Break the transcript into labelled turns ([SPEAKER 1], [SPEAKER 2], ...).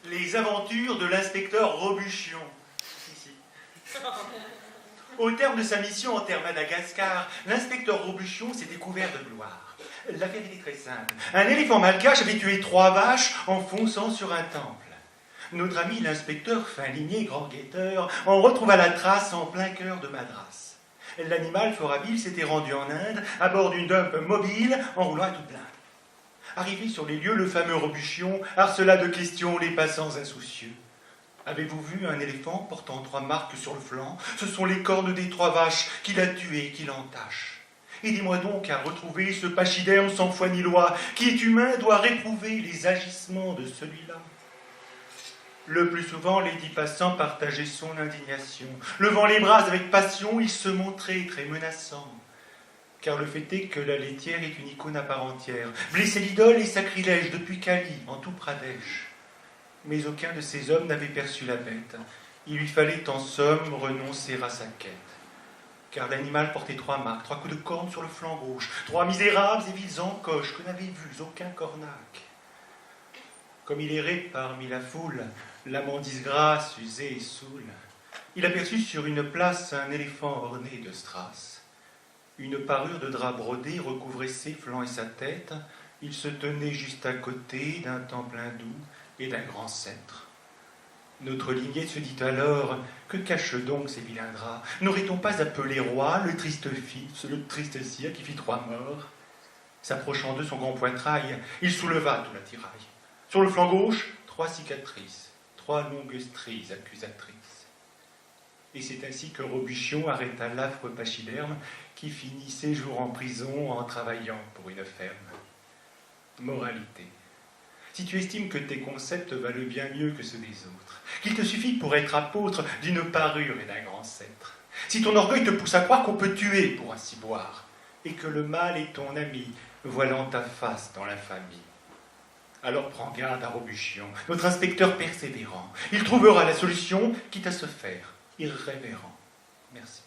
[SPEAKER 1] Les aventures de l'inspecteur Robuchon. Ici. Au terme de sa mission en terre Madagascar, l'inspecteur Robuchon s'est découvert de gloire. L'affaire était très simple. Un éléphant malgache avait tué 3 vaches en fonçant sur un temple. Notre ami l'inspecteur, fin ligné, grand guetteur, en retrouva la trace en plein cœur de Madras. L'animal fort habile s'était rendu en Inde à bord d'une dump mobile en roulant à toute blinde. Arrivé sur les lieux, le fameux Robuchon harcela de questions les passants insoucieux. Avez-vous vu un éléphant portant 3 marques sur le flanc? Ce sont les cornes des 3 vaches qu'il a tuées et qui l'entachent. Aidez-moi donc à retrouver ce pachyderme sans foi ni loi, qui est humain, doit réprouver les agissements de celui-là. Le plus souvent, les 10 passants partageaient son indignation. Levant les bras avec passion, il se montrait très menaçant. Car le fait est que la laitière est une icône à part entière. Blesser l'idole est sacrilège depuis Cali, en tout Pradesh. Mais aucun de ces hommes n'avait perçu la bête. Il lui fallait en somme renoncer à sa quête. Car l'animal portait 3 marques, 3 coups de corne sur le flanc gauche, 3 misérables et viles encoches que n'avait vus aucun cornac. Comme il errait parmi la foule, l'amant disgrâce, usé et saoul, il aperçut sur une place un éléphant orné de strass. Une parure de drap brodé recouvrait ses flancs et sa tête. Il se tenait juste à côté d'un temple hindou et d'un grand sceptre. Notre lignée se dit alors, que cachent donc ces vilains draps? N'aurait-on pas appelé roi le triste fils, le triste sire qui fit 3 morts? S'approchant de son grand poitrail, il souleva tout l'attirail. Sur le flanc gauche, 3 cicatrices, 3 longues stries accusatrices. Et c'est ainsi que Robuchon arrêta l'affreux pachyderme qui finit ses jours en prison en travaillant pour une ferme. Moralité. Si tu estimes que tes concepts valent bien mieux que ceux des autres, qu'il te suffit pour être apôtre d'une parure et d'un grand sceptre, si ton orgueil te pousse à croire qu'on peut tuer pour ainsi boire, et que le mal est ton ami, voilant ta face dans l'infamie, alors prends garde à Robuchon, notre inspecteur persévérant. Il trouvera la solution, quitte à se faire irrévérent. Merci.